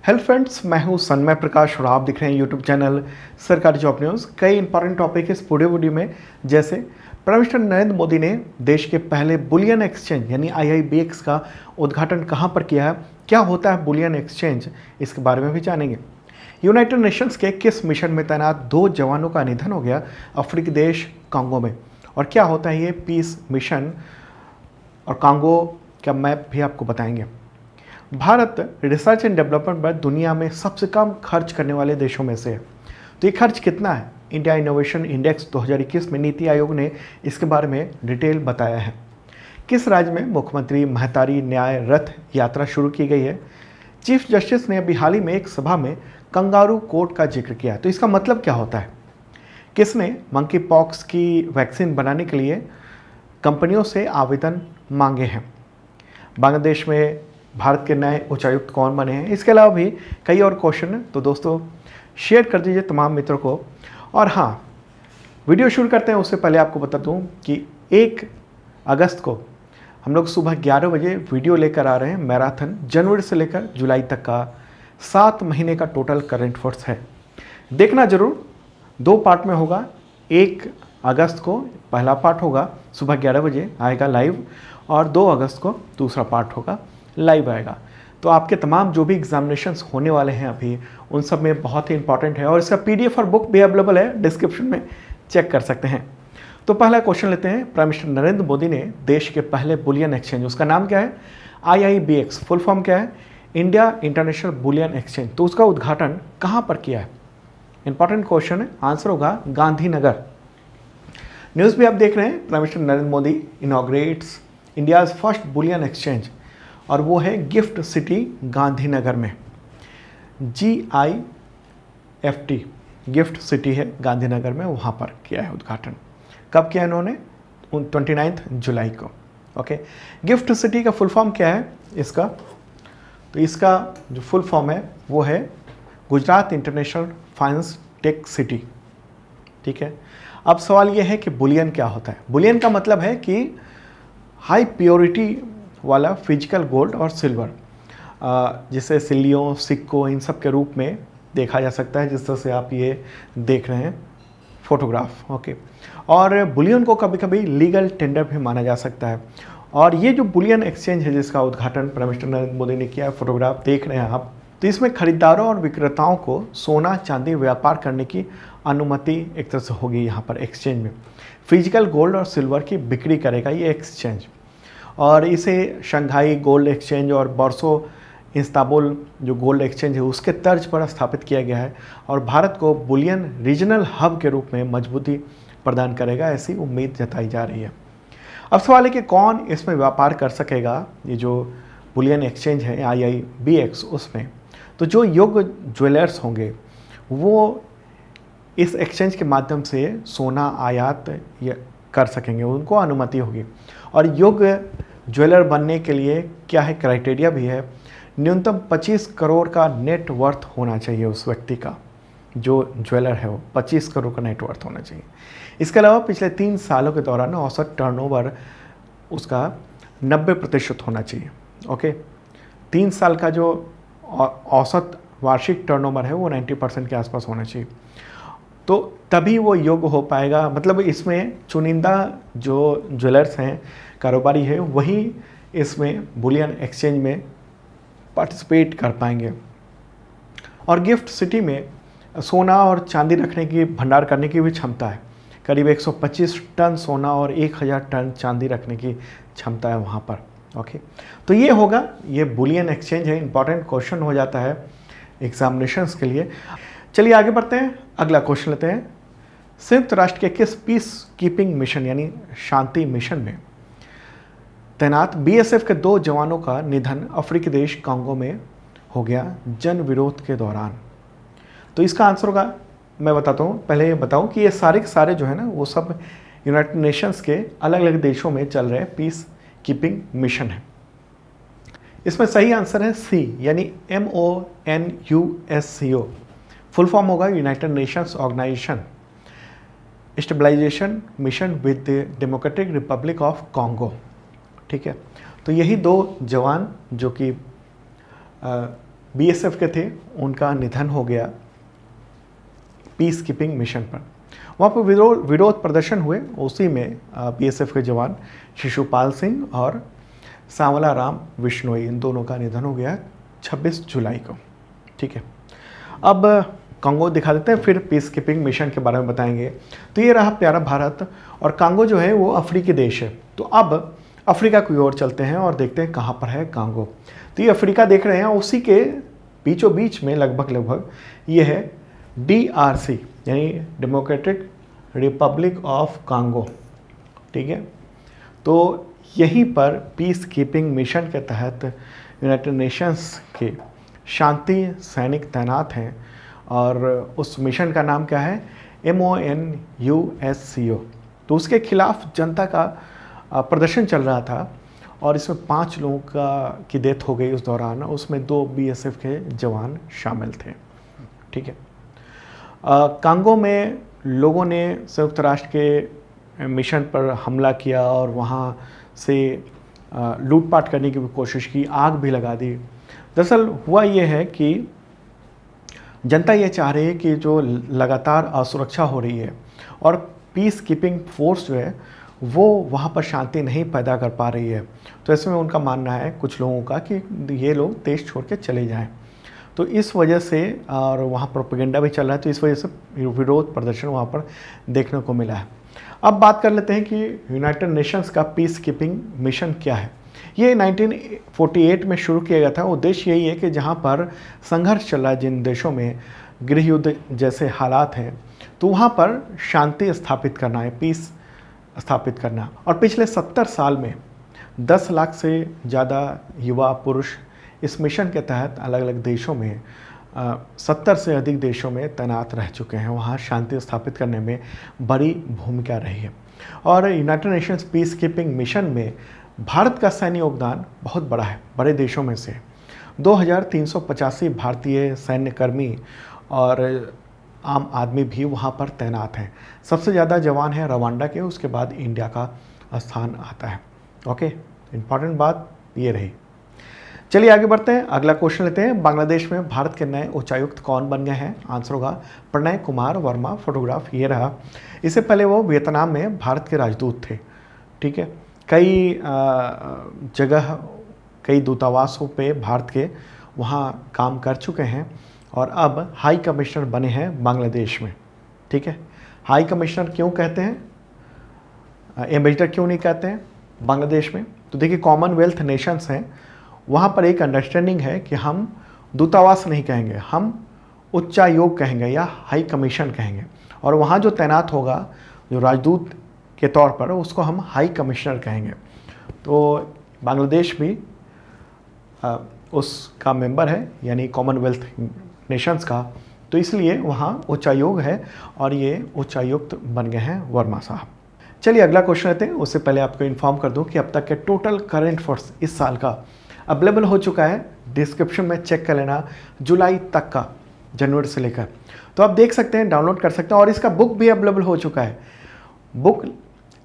Hello friends, मैं हूं सन्मय प्रकाश और आप दिख रहे हैं यूट्यूब चैनल सरकारी जॉब न्यूज़। कई इंपॉर्टेंट टॉपिक है इस पूरे वीडियो में, जैसे प्राइम मिनिस्टर नरेंद्र मोदी ने देश के पहले बुलियन एक्सचेंज यानी IIBX का उद्घाटन कहां पर किया है, क्या होता है बुलियन एक्सचेंज, इसके बारे में भी जानेंगे। यूनाइटेड नेशंस के किस मिशन में तैनात 2 जवानों का निधन हो गया अफ्रीकी देश कांगो में, और क्या होता है ये पीस मिशन, और कांगो का मैप भी आपको बताएंगे। भारत रिसर्च एंड डेवलपमेंट पर दुनिया में सबसे कम खर्च करने वाले देशों में से है। तो ये खर्च कितना है? इंडिया इनोवेशन इंडेक्स 2021 में नीति आयोग ने इसके बारे में डिटेल बताया है। किस राज्य में मुख्यमंत्री महतारी न्याय रथ यात्रा शुरू की गई है? चीफ जस्टिस ने अभी हाल ही में एक सभा में कंगारू कोर्ट का जिक्र किया, तो इसका मतलब क्या होता है? किसने मंकी पॉक्स की वैक्सीन बनाने के लिए कंपनियों से आवेदन मांगे हैं? बांग्लादेश में भारत के नए उच्चायुक्त कौन बने हैं? इसके अलावा भी कई और क्वेश्चन हैं, तो दोस्तों शेयर कर दीजिए तमाम मित्रों को। और हाँ, वीडियो शुरू करते हैं उससे पहले आपको बता दूं कि 1 अगस्त को हम लोग सुबह 11 बजे वीडियो लेकर आ रहे हैं मैराथन, जनवरी से लेकर जुलाई तक का 7 महीने का टोटल करंट अफेयर्स है। देखना जरूर, 2 पार्ट में होगा। 1 अगस्त को पहला पार्ट होगा, सुबह 11 बजे आएगा लाइव, और 2 अगस्त को दूसरा पार्ट होगा, लाइव आएगा। तो आपके तमाम जो भी एग्जामिनेशंस होने वाले हैं अभी, उन सब में बहुत ही इंपॉर्टेंट है, और इसका PDF और बुक भी अवेलेबल है, डिस्क्रिप्शन में चेक कर सकते हैं। तो पहला क्वेश्चन लेते हैं। प्राइम मिनिस्टर नरेंद्र मोदी ने देश के पहले बुलियन एक्सचेंज, उसका नाम क्या है? IIBX, फुल फॉर्म क्या है? इंडिया इंटरनेशनल बुलियन एक्सचेंज, तो उसका उद्घाटन कहाँ पर किया है? इंपॉर्टेंट क्वेश्चन है, आंसर होगा गांधीनगर। न्यूज़ भी आप देख रहे हैं, prime minister Narendra Modi inaugurates India's first bullion exchange, और वो है गिफ्ट सिटी गांधीनगर में। GIFT गिफ्ट सिटी है गांधीनगर में, वहाँ पर किया है उद्घाटन। कब किया इन्होंने? 29 जुलाई को। ओके, गिफ्ट सिटी का फुल फॉर्म क्या है इसका? तो इसका जो फुल फॉर्म है वो है Gujarat international finance tech city. ठीक है, अब सवाल ये है कि बुलियन क्या होता है? बुलियन का मतलब है कि हाई प्योरिटी वाला फिजिकल गोल्ड और सिल्वर, जिसे सिल्लियों, सिक्कों, इन सब के रूप में देखा जा सकता है, जिस तरह से आप ये देख रहे हैं फोटोग्राफ। ओके, और बुलियन को कभी कभी लीगल टेंडर भी माना जा सकता है। और ये जो बुलियन एक्सचेंज है जिसका उद्घाटन प्राइम मिनिस्टर नरेंद्र मोदी ने किया है, फोटोग्राफ देख रहे हैं आप, तो इसमें खरीदारों और विक्रेताओं को सोना चांदी व्यापार करने की अनुमति एक तरह से होगी। यहाँ पर एक्सचेंज में फिजिकल गोल्ड और सिल्वर की बिक्री करेगा ये एक्सचेंज, और इसे शंघाई गोल्ड एक्सचेंज और बॉर्सो इस्तांबुल जो गोल्ड एक्सचेंज है उसके तर्ज पर स्थापित किया गया है, और भारत को बुलियन रीजनल हब के रूप में मजबूती प्रदान करेगा, ऐसी उम्मीद जताई जा रही है। अब सवाल है कि कौन इसमें व्यापार कर सकेगा? ये जो बुलियन एक्सचेंज है IIBX, उसमें तो जो योग्य ज्वेलर्स होंगे वो इस एक्सचेंज के माध्यम से सोना आयात कर सकेंगे, उनको अनुमति होगी। और योग्य ज्वेलर बनने के लिए क्या है, क्राइटेरिया भी है, न्यूनतम 25 करोड़ का नेट वर्थ होना चाहिए उस व्यक्ति का, जो ज्वेलर है वो 25 करोड़ का नेट वर्थ होना चाहिए। इसके अलावा पिछले 3 सालों के दौरान औसत टर्नओवर उसका 90% होना चाहिए। ओके, 3 साल का जो औसत वार्षिक टर्नओवर है वो 90% के आसपास होना चाहिए, तो तभी वो योग्य हो पाएगा। मतलब इसमें चुनिंदा जो ज्वेलर्स हैं, कारोबारी है, वही इसमें बुलियन एक्सचेंज में पार्टिसिपेट कर पाएंगे। और गिफ्ट सिटी में सोना और चांदी रखने की, भंडार करने की भी क्षमता है। करीब 125 टन सोना और 1000 टन चांदी रखने की क्षमता है वहाँ पर। ओके, तो ये होगा, ये बुलियन एक्सचेंज है। इंपॉर्टेंट क्वेश्चन हो जाता है एग्जामिनेशंस के लिए। चलिए आगे बढ़ते हैं, अगला क्वेश्चन लेते हैं। संयुक्त राष्ट्र के किस पीस कीपिंग मिशन यानी शांति मिशन में तैनात BSF के 2 जवानों का निधन अफ्रीकी देश कांगो में हो गया जन विरोध के दौरान? तो इसका आंसर होगा, मैं बताता हूँ, पहले ये बताऊँ कि ये सारे के सारे जो है ना, वो सब यूनाइटेड नेशंस के अलग अलग देशों में चल रहे पीस कीपिंग मिशन है। इसमें सही आंसर है C यानी MONUSCO, फुल फॉर्म होगा United Nations Organization Stabilization Mission with the Democratic Republic of Congo. ठीक है, तो यही 2 जवान जो कि बीएसएफ के थे, उनका निधन हो गया पीस कीपिंग मिशन पर। वहाँ पर विरोध प्रदर्शन हुए, उसी में बीएसएफ के जवान शिशुपाल सिंह और सांवला राम विश्नोई, इन दोनों का निधन हो गया 26 जुलाई को। ठीक है, अब कांगो दिखा देते हैं, फिर पीस कीपिंग मिशन के बारे में बताएंगे। तो ये रहा प्यारा भारत, और कांगो जो है वो अफ्रीकी देश है। तो अब अफ्रीका की ओर चलते हैं और देखते हैं कहाँ पर है कांगो। तो ये अफ्रीका देख रहे हैं, उसी के बीचों बीच में लगभग ये है DRC यानी डेमोक्रेटिक रिपब्लिक ऑफ कांगो। ठीक है, तो यहीं पर पीस कीपिंग मिशन के तहत यूनाइटेड नेशंस के शांति सैनिक तैनात हैं, और उस मिशन का नाम क्या है, MONUSCO। तो उसके खिलाफ जनता का प्रदर्शन चल रहा था, और इसमें 5 लोगों की डेथ हो गई उस दौरान, उसमें 2 BSF के जवान शामिल थे। ठीक है, कांगो में लोगों ने संयुक्त राष्ट्र के मिशन पर हमला किया और वहाँ से लूटपाट करने की भी कोशिश की, आग भी लगा दी। दरअसल हुआ ये है कि जनता ये चाह रही है कि जो लगातार असुरक्षा हो रही है और पीस कीपिंग फोर्स जो है वो वहाँ पर शांति नहीं पैदा कर पा रही है, तो इसमें उनका मानना है कुछ लोगों का कि ये लोग देश छोड़ के चले जाएं। तो इस वजह से, और वहाँ प्रोपेगेंडा भी चल रहा है, तो इस वजह से विरोध प्रदर्शन वहाँ पर देखने को मिला है। अब बात कर लेते हैं कि यूनाइटेड नेशंस का पीस कीपिंग मिशन क्या है। ये 1948 में शुरू किया गया था। उद्देश्य यही है कि जहाँ पर संघर्ष चल रहा है, जिन देशों में गृह युद्ध जैसे हालात हैं, तो वहाँ पर शांति स्थापित करना है, पीस स्थापित करना। और पिछले 70 साल में 10 लाख से ज़्यादा युवा पुरुष इस मिशन के तहत अलग अलग देशों में 70 से अधिक देशों में तैनात रह चुके हैं। वहाँ शांति स्थापित करने में बड़ी भूमिका रही है। और United Nations peace keeping mission में भारत का सैन्य योगदान बहुत बड़ा है, बड़े देशों में से 2385 भारतीय सैन्य कर्मी और आम आदमी भी वहाँ पर तैनात हैं। सबसे ज़्यादा जवान है रवांडा के, उसके बाद इंडिया का स्थान आता है। ओके, इम्पॉर्टेंट बात ये रही। चलिए आगे बढ़ते हैं, अगला क्वेश्चन लेते हैं। बांग्लादेश में भारत के नए उच्चायुक्त कौन बन गए हैं? आंसर होगा प्रणय कुमार वर्मा। फोटोग्राफ ये रहा। इससे पहले वो वियतनाम में भारत के राजदूत थे। ठीक है, कई जगह, कई दूतावासों पे भारत के वहाँ काम कर चुके हैं, और अब हाई कमिश्नर बने हैं बांग्लादेश में। ठीक है, हाई कमिश्नर क्यों कहते हैं, एम्बेसडर क्यों नहीं कहते हैं बांग्लादेश में? तो देखिए, कॉमनवेल्थ नेशंस हैं, वहाँ पर एक अंडरस्टैंडिंग है कि हम दूतावास नहीं कहेंगे, हम उच्चायोग कहेंगे या हाई कमीशन कहेंगे, और वहाँ जो तैनात होगा जो राजदूत के तौर पर, उसको हम हाई कमिश्नर कहेंगे। तो बांग्लादेश भी उसका मेंबर है, यानी कॉमनवेल्थ नेशंस का, तो इसलिए वहाँ उच्चायोग है, और ये उच्चायुक्त बन गए हैं वर्मा साहब। चलिए अगला क्वेश्चन लेते हैं। उससे पहले आपको इन्फॉर्म कर दूं कि अब तक के टोटल करंट अफेयर्स इस साल का अवेलेबल हो चुका है, डिस्क्रिप्शन में चेक कर लेना, जुलाई तक का, जनवरी से लेकर। तो आप देख सकते हैं, डाउनलोड कर सकते हैं, और इसका बुक भी अवेलेबल हो चुका है। बुक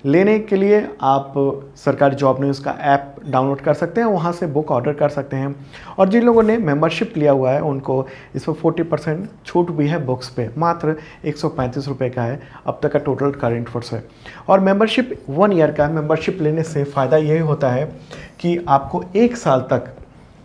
लेने के लिए आप सरकारी जॉब न्यूज़ का ऐप डाउनलोड कर सकते हैं, वहाँ से बुक ऑर्डर कर सकते हैं। और जिन लोगों ने मेंबरशिप लिया हुआ है उनको इस पर 40% छूट भी है बुक्स पे, मात्र 135 रुपये का है अब तक का टोटल करंट अफेयर्स है। और मेंबरशिप 1 ईयर का है। मेंबरशिप लेने से फ़ायदा यही होता है कि आपको 1 साल तक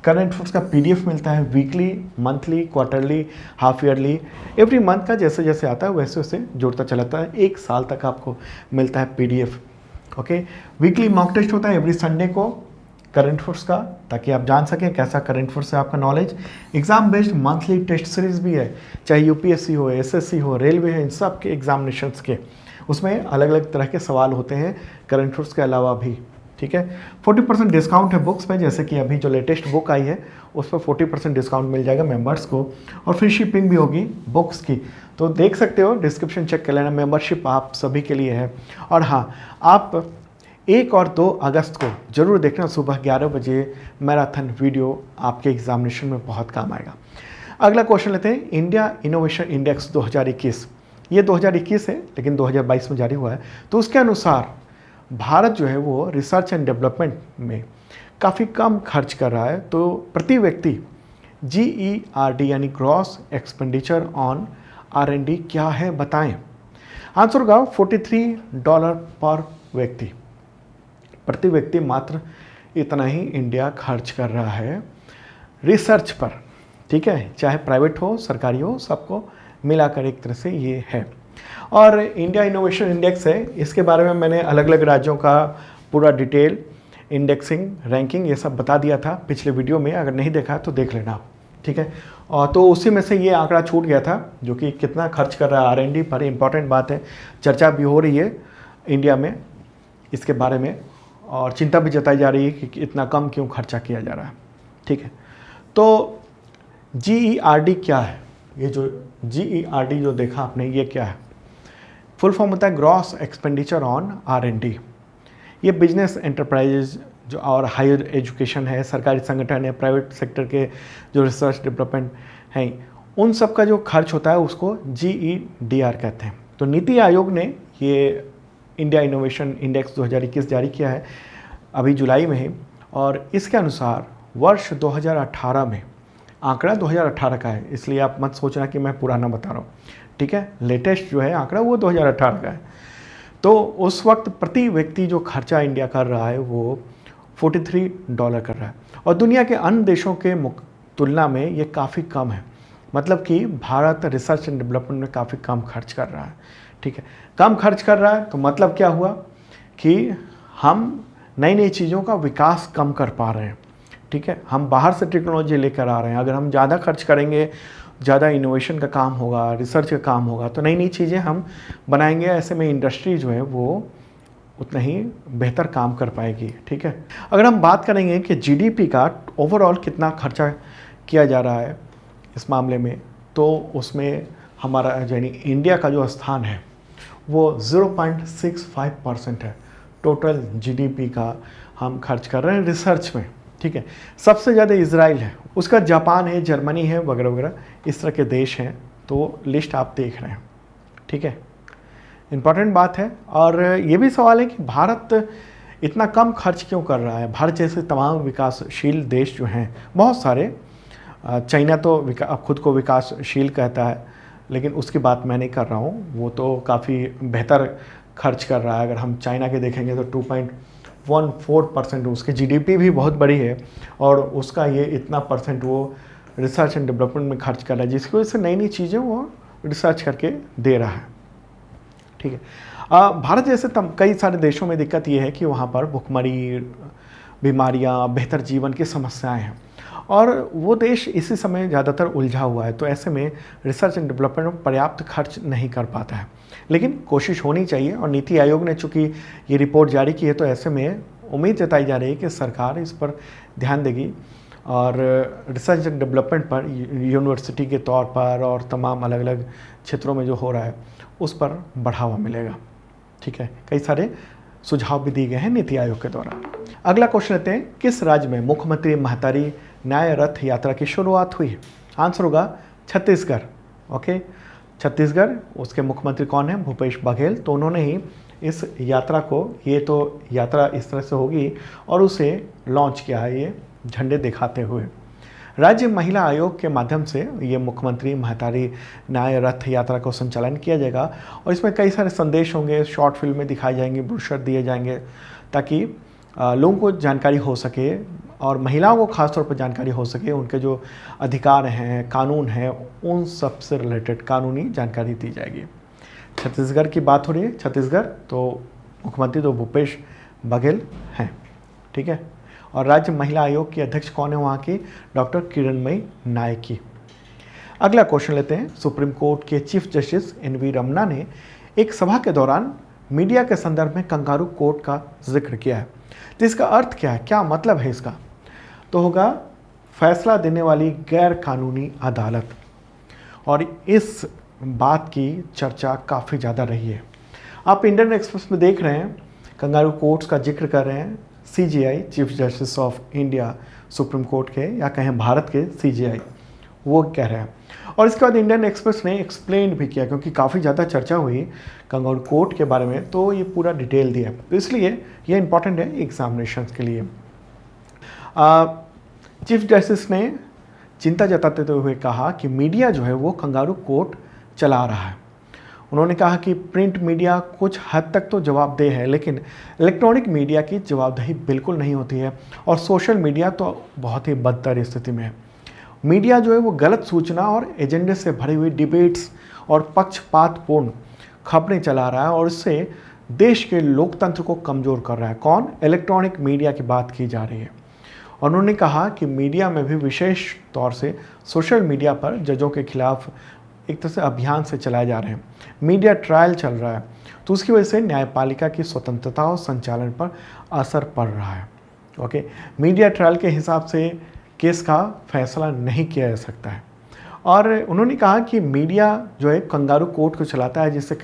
करंट अफेयर्स का PDF मिलता है, weekly, monthly, quarterly, half yearly, every month का जैसे जैसे आता है वैसे वैसे जुड़ता चलाता है। 1 साल तक आपको मिलता है PDF। Okay, weekly mock test होता है एवरी संडे को करंट अफेयर्स का, ताकि आप जान सकें कैसा करंट अफेयर्स है आपका knowledge. Exam based monthly test series भी है, चाहे UPSC हो, SSC हो, रेलवे है, इन सब के एग्जामिनेशंस के, उसमें अलग अलग तरह के सवाल होते हैं करंट अफेयर्स के अलावा भी। ठीक है, 40% डिस्काउंट है बुक्स पे, जैसे कि अभी जो लेटेस्ट बुक आई है उस पर 40% डिस्काउंट मिल जाएगा मेंबर्स को, और फ्री शिपिंग भी होगी बुक्स की। तो देख सकते हो, डिस्क्रिप्शन चेक कर लेना, मेंबरशिप आप सभी के लिए है। और हाँ, आप 1 और 2 अगस्त को जरूर देखना, सुबह 11 बजे मैराथन वीडियो आपके एग्जामिनेशन में बहुत काम आएगा। अगला क्वेश्चन लेते हैं, इंडिया इनोवेशन इंडेक्स 2021, ये 2021 है लेकिन 2022 में जारी हुआ है। तो उसके अनुसार भारत जो है वो रिसर्च एंड डेवलपमेंट में काफ़ी कम खर्च कर रहा है। तो प्रति व्यक्ति GERD यानी ग्रॉस एक्सपेंडिचर ऑन R&D क्या है बताएं। आंसर होगा $43 पर व्यक्ति। प्रति व्यक्ति मात्र इतना ही इंडिया खर्च कर रहा है रिसर्च पर, ठीक है, चाहे प्राइवेट हो सरकारी हो, सबको मिलाकर एक तरह से ये है। और इंडिया इनोवेशन इंडेक्स है, इसके बारे में मैंने अलग अलग राज्यों का पूरा डिटेल इंडेक्सिंग रैंकिंग ये सब बता दिया था पिछले वीडियो में, अगर नहीं देखा तो देख लेना, ठीक है। और तो उसी में से ये आंकड़ा छूट गया था जो कि कितना खर्च कर रहा है R&D पर। इंपॉर्टेंट बात है, चर्चा भी हो रही है इंडिया में इसके बारे में और चिंता भी जताई जा रही है कि इतना कम क्यों खर्चा किया जा रहा है, ठीक है। तो GERD क्या है? ये जो GERD जो देखा आपने ये क्या है? फुल फॉर्म होता है ग्रॉस एक्सपेंडिचर ऑन R&D। ये बिजनेस एंटरप्राइजेज जो और हायर एजुकेशन है, सरकारी संगठन है, प्राइवेट सेक्टर के जो रिसर्च डेवलपमेंट हैं, उन सब का जो खर्च होता है उसको GEDR कहते हैं। तो नीति आयोग ने ये इंडिया इनोवेशन इंडेक्स 2021 जारी किया है अभी जुलाई में ही, और इसके अनुसार वर्ष 2018 में, आंकड़ा 2018 का है इसलिए आप मत सोचना कि मैं पुराना बता रहा हूँ, ठीक है, लेटेस्ट जो है आंकड़ा वो 2018 का है। तो उस वक्त प्रति व्यक्ति जो खर्चा इंडिया कर रहा है वो $43 कर रहा है, और दुनिया के अन्य देशों के तुलना में ये काफ़ी कम है। मतलब कि भारत रिसर्च एंड डेवलपमेंट में काफ़ी कम खर्च कर रहा है, ठीक है। कम खर्च कर रहा है तो मतलब क्या हुआ कि हम नई नई चीज़ों का विकास कम कर पा रहे हैं, ठीक है। हम बाहर से टेक्नोलॉजी लेकर आ रहे हैं। अगर हम ज़्यादा खर्च करेंगे, ज़्यादा इनोवेशन का काम होगा, रिसर्च का काम होगा, तो नई नई चीज़ें हम बनाएंगे। ऐसे में इंडस्ट्री जो है वो उतना ही बेहतर काम कर पाएगी, ठीक है। अगर हम बात करेंगे कि GDP का ओवरऑल कितना खर्चा किया जा रहा है इस मामले में, तो उसमें हमारा यानी इंडिया का जो स्थान है वो 0.65% है टोटल GDP का हम खर्च कर रहे हैं रिसर्च में, ठीक है। सबसे ज़्यादा इजराइल है, उसका जापान है, जर्मनी है, वगैरह वगैरह इस तरह के देश हैं। तो लिस्ट आप देख रहे हैं, ठीक है, इम्पॉर्टेंट बात है। और ये भी सवाल है कि भारत इतना कम खर्च क्यों कर रहा है। भारत जैसे तमाम विकासशील देश जो हैं बहुत सारे, चाइना तो खुद को विकासशील कहता है, लेकिन उसकी बात मैं नहीं कर रहा हूँ, वो तो काफ़ी बेहतर खर्च कर रहा है। अगर हम चाइना के देखेंगे तो 2.14% उसकी GDP भी बहुत बड़ी है, और उसका ये इतना परसेंट वो रिसर्च एंड डेवलपमेंट में खर्च कर रहा है, जिसकी वजह से नई नई चीज़ें वो रिसर्च करके दे रहा है, ठीक है। भारत जैसे कई सारे देशों में दिक्कत ये है कि वहाँ पर भुखमरी, बीमारियाँ, बेहतर जीवन की समस्याएं हैं, और वो देश इसी समय ज़्यादातर उलझा हुआ है। तो ऐसे में रिसर्च एंड डेवलपमेंट में पर्याप्त खर्च नहीं कर पाता है, लेकिन कोशिश होनी चाहिए। और नीति आयोग ने चूँकि ये रिपोर्ट जारी की है, तो ऐसे में उम्मीद जताई जा रही है कि सरकार इस पर ध्यान देगी और रिसर्च एंड डेवलपमेंट पर यूनिवर्सिटी के तौर पर और तमाम अलग अलग क्षेत्रों में जो हो रहा है उस पर बढ़ावा मिलेगा, ठीक है। कई सारे सुझाव भी दिए गए हैं नीति आयोग के द्वारा। अगला क्वेश्चन लेते हैं, किस राज्य में मुख्यमंत्री महतारी न्याय रथ यात्रा की शुरुआत हुई? आंसर होगा छत्तीसगढ़, ओके, छत्तीसगढ़। उसके मुख्यमंत्री कौन है? भूपेश बघेल। तो उन्होंने ही इस यात्रा को, ये तो यात्रा इस तरह से होगी, और उसे लॉन्च किया है ये झंडे दिखाते हुए। राज्य महिला आयोग के माध्यम से ये मुख्यमंत्री महतारी न्याय रथ यात्रा को संचालन किया जाएगा, और इसमें कई सारे संदेश होंगे, शॉर्ट फिल्में दिखाई जाएंगी, ब्रोशर दिए जाएंगे, ताकि लोगों को जानकारी हो सके और महिलाओं को खासतौर पर जानकारी हो सके, उनके जो अधिकार हैं, कानून हैं, उन सब से रिलेटेड कानूनी जानकारी दी जाएगी। छत्तीसगढ़ की बात हो रही है, छत्तीसगढ़, तो मुख्यमंत्री तो भूपेश बघेल हैं, ठीक है। और राज्य महिला आयोग की अध्यक्ष कौन है वहाँ की? Doctor Kiranmayi Nike. अगला क्वेश्चन लेते हैं, सुप्रीम कोर्ट के चीफ जस्टिस NV रमन्ना ने एक सभा के दौरान मीडिया के संदर्भ में कंगारू कोर्ट का जिक्र किया है। तो इसका अर्थ क्या है, क्या मतलब है इसका? तो होगा फैसला देने वाली गैर कानूनी अदालत। और इस बात की चर्चा काफ़ी ज़्यादा रही है। आप इंडियन एक्सप्रेस में देख रहे हैं, कंगारू कोर्ट्स का जिक्र कर रहे हैं CJI, chief justice of India, supreme court के, या कहें भारत के CJI, वो कह रहे हैं। और इसके बाद इंडियन एक्सप्रेस ने एक्सप्लेन भी किया, क्योंकि काफ़ी ज़्यादा चर्चा हुई कंगारू कोर्ट के बारे में, तो ये पूरा डिटेल दिया। तो इसलिए ये इंपॉर्टेंट है एग्जामिनेशन के लिए। चीफ जस्टिस ने चिंता जताते हुए कहा कि मीडिया जो है वो कंगारू कोर्ट चला रहा है। उन्होंने कहा कि प्रिंट मीडिया कुछ हद तक तो जवाबदेह है, लेकिन इलेक्ट्रॉनिक मीडिया की जवाबदेही बिल्कुल नहीं होती है और सोशल मीडिया तो बहुत ही बदतर स्थिति में है। मीडिया जो है वो गलत सूचना और एजेंडे से भरी हुई डिबेट्स और पक्षपातपूर्ण खबरें चला रहा है और इससे देश के लोकतंत्र को कमज़ोर कर रहा है। कौन? इलेक्ट्रॉनिक मीडिया की बात की जा रही है। और उन्होंने कहा कि मीडिया में भी विशेष तौर से सोशल मीडिया पर जजों के खिलाफ एक तरह से अभियान से चलाए जा रहे हैं। मीडिया ट्रायल चल रहा है, तो उसकी वजह से न्यायपालिका की स्वतंत्रता और संचालन पर असर पड़ रहा है। ओके, मीडिया ट्रायल के हिसाब से केस का फैसला नहीं किया जा सकता है। और उन्होंने कहा कि मीडिया जो है कंगारू कोर्ट को चलाता है, जिससे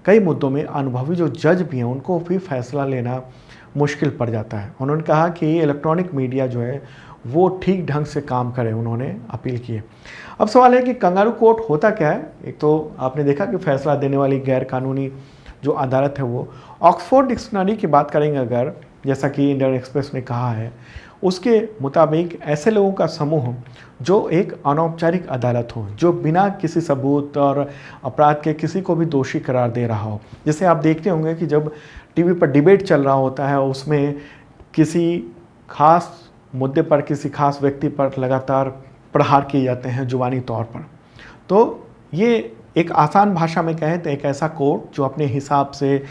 कई मुद्दों में अनुभवी जो जज भी हैं उनको भी फैसला लेना मुश्किल पड़ जाता है। उन्होंने कहा कि इलेक्ट्रॉनिक मीडिया जो है वो ठीक ढंग से काम करे, उन्होंने अपील की है। अब सवाल है कि कंगारू कोर्ट होता क्या है? एक तो आपने देखा कि फैसला देने वाली गैर कानूनी जो अदालत है वो ऑक्सफोर्ड डिक्शनरी की बात करेंगे अगर, जैसा कि इंडियन एक्सप्रेस ने कहा है, उसके मुताबिक ऐसे लोगों का समूह जो एक अनौपचारिक अदालत हो, जो बिना किसी सबूत और अपराध के किसी को भी दोषी करार दे रहा हो। जैसे आप देखते होंगे कि जब टीवी पर डिबेट चल रहा होता है, उसमें किसी खास मुद्दे पर किसी खास व्यक्ति पर लगातार प्रहार किए जाते हैं जुबानी तौर पर। तो ये एक आसान भाषा में कहें तो एक ऐसा कोर्ट जो अपने हिसाब से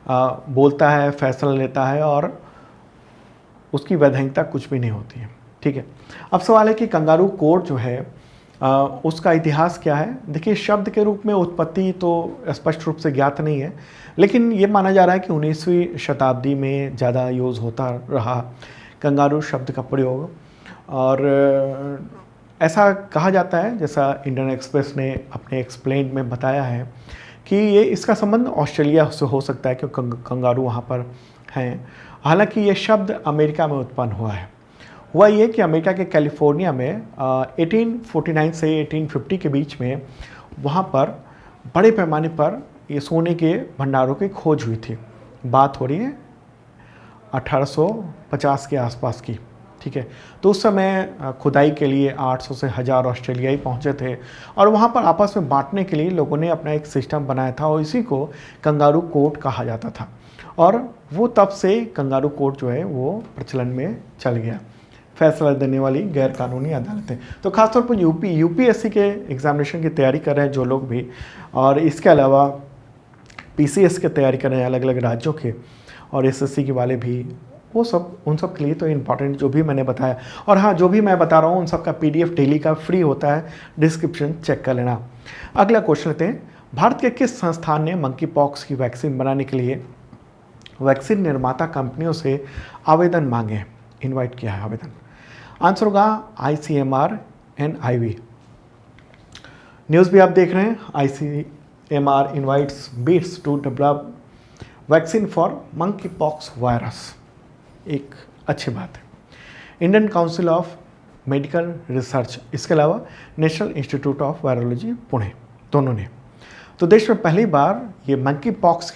बोलता है, फैसला लेता है और उसकी वैधानिकता कुछ भी नहीं होती है। ठीक है, अब सवाल है कि कंगारू कोर्ट जो है उसका इतिहास क्या है? देखिए, शब्द के रूप में उत्पत्ति तो स्पष्ट रूप से ज्ञात नहीं है, लेकिन ये माना जा रहा है कि 19वीं शताब्दी में ज़्यादा यूज़ होता रहा कंगारू शब्द का प्रयोग। और ऐसा कहा जाता है, जैसा इंडियन एक्सप्रेस ने अपने एक्सप्लेन में बताया है, कि ये इसका संबंध ऑस्ट्रेलिया से हो सकता है क्योंकि कंगारू वहाँ पर हैं। हालांकि ये शब्द अमेरिका में उत्पन्न हुआ है। हुआ ये कि अमेरिका के कैलिफोर्निया में 1849 से 1850 के बीच में वहाँ पर बड़े पैमाने पर ये सोने के भंडारों की खोज हुई थी। बात हो रही है 1850 के आसपास की। ठीक है, तो उस समय खुदाई के लिए 800 से 1000 ऑस्ट्रेलियाई पहुँचे थे और वहाँ पर आपस में बांटने के लिए लोगों ने अपना एक सिस्टम बनाया था और इसी को कंगारू कोर्ट कहा जाता था। और वो तब से कंगारू कोर्ट जो है वो प्रचलन में चल गया, फैसला देने वाली गैर कानूनी अदालतें। तो खासतौर पर यूपीएससी के एग्जामिनेशन की तैयारी कर रहे हैं जो लोग भी, और इसके अलावा पीसीएस की तैयारी कर रहे हैं अलग अलग राज्यों के, और एसएससी के वाले भी, वो सब उन सब के लिए तो इम्पॉर्टेंट जो भी मैंने बताया। और हाँ, जो भी मैं बता रहा हूँ उन सब का PDF डेली का फ्री होता है, डिस्क्रिप्शन चेक कर लेना। अगला क्वेश्चन लेते हैं, भारत के किस संस्थान ने मंकी पॉक्स की वैक्सीन बनाने के लिए वैक्सीन निर्माता कंपनियों से आवेदन मांगे, इनवाइट किया है आवेदन? आंसर होगा ICMR NIV। न्यूज़ भी आप देख रहे हैं, ICMR invites bids to develop vaccine for monkey pox virus. एक अच्छी बात है। Indian Council of Medical Research, इसके अलावा National Institute of Virology Pune, दोनों ने तो देश में पहली बार ये मंकी पॉक्स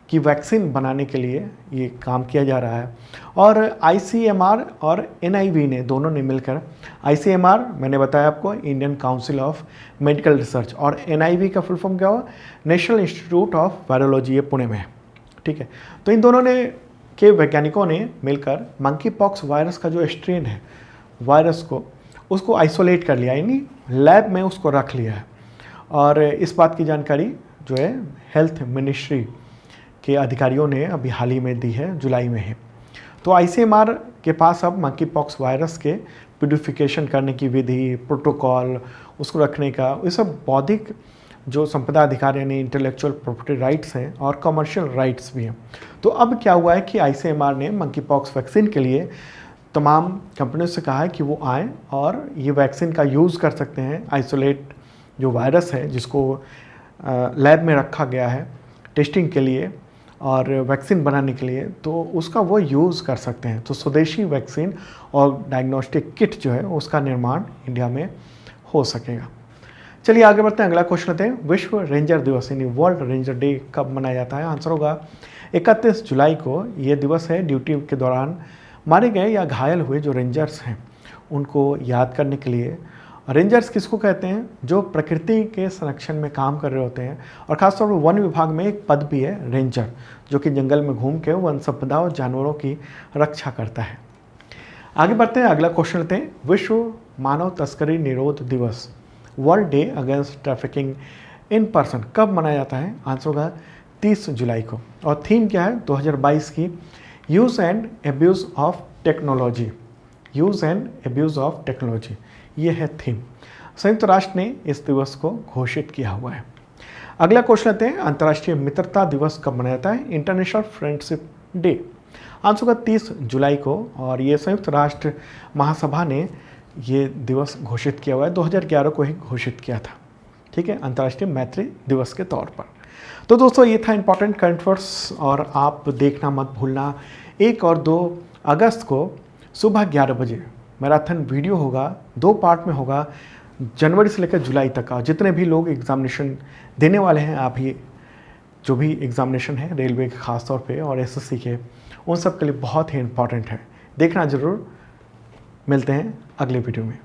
की वैक्सीन बनाने के लिए ये काम किया जा रहा है। और ICMR और NIV ने दोनों ने मिलकर, ICMR मैंने बताया आपको Indian Council of Medical research, और NIV का फुल फॉर्म क्या हुआ? नेशनल इंस्टीट्यूट ऑफ वायरोलॉजी, ये पुणे में है। ठीक है, तो इन दोनों ने के वैज्ञानिकों ने मिलकर मंकी पॉक्स वायरस का जो स्ट्रेन है वायरस को, उसको आइसोलेट कर लिया, यानी लैब में उसको रख लिया है। और इस बात की जानकारी जो है हेल्थ मिनिस्ट्री के अधिकारियों ने अभी हाल ही में दी है, जुलाई में है। तो ICMR के पास अब मंकी पॉक्स वायरस के प्यूरिफिकेशन करने की विधि, प्रोटोकॉल, उसको रखने का, ये सब बौद्धिक जो संपदा अधिकार यानी इंटेलेक्चुअल प्रॉपर्टी राइट्स हैं और कमर्शियल राइट्स भी हैं। तो अब क्या हुआ है कि ICMR ने मंकी पॉक्स वैक्सीन के लिए तमाम कंपनियों से कहा है कि वो आएँ और ये वैक्सीन का यूज़ कर सकते हैं। आइसोलेट जो वायरस है जिसको लैब में रखा गया है टेस्टिंग के लिए और वैक्सीन बनाने के लिए, तो उसका वो यूज़ कर सकते हैं। तो स्वदेशी वैक्सीन और डायग्नोस्टिक किट जो है उसका निर्माण इंडिया में हो सकेगा। चलिए आगे बढ़ते हैं, अगला क्वेश्चन लेते हैं। विश्व रेंजर दिवस यानी वर्ल्ड रेंजर डे कब मनाया जाता है? आंसर होगा 31 जुलाई को। ये दिवस है ड्यूटी के दौरान मारे गए या घायल हुए जो रेंजर्स हैं उनको याद करने के लिए। रेंजर्स किसको कहते हैं? जो प्रकृति के संरक्षण में काम कर रहे होते हैं, और खासतौर पर वन विभाग में एक पद भी है रेंजर, जो कि जंगल में घूम के वन संपदा और जानवरों की रक्षा करता है। आगे बढ़ते हैं, अगला क्वेश्चन लेते हैं। विश्व मानव तस्करी निरोध दिवस, world day against trafficking in person, कब मनाया जाता है? आंसर होगा 30 जुलाई को। और थीम क्या है 2022 की? Use and abuse of technology, use and abuse of technology, ये है थीम। संयुक्त राष्ट्र ने इस दिवस को घोषित किया हुआ है। अगला क्वेश्चन लेते हैं, अंतर्राष्ट्रीय मित्रता दिवस कब मनाया जाता है? इंटरनेशनल फ्रेंडशिप डे, आंसर होगा 30 जुलाई को। और ये संयुक्त राष्ट्र महासभा ने ये दिवस घोषित किया हुआ है, 2011 को ही घोषित किया था, ठीक है, अंतर्राष्ट्रीय मैत्री दिवस के तौर पर। तो दोस्तों ये था इंपॉर्टेंट करंट अफेयर्स, और आप देखना मत भूलना 1 और 2 अगस्त को सुबह 11 बजे मैराथन वीडियो होगा, 2 पार्ट में होगा, जनवरी से लेकर जुलाई तक का। जितने भी लोग एग्जामिनेशन देने वाले हैं, आप ये जो भी एग्जामिनेशन है रेलवे के खास तौर पे और एसएससी के, उन सब के लिए बहुत ही इंपॉर्टेंट है, देखना ज़रूर। मिलते हैं अगले वीडियो में।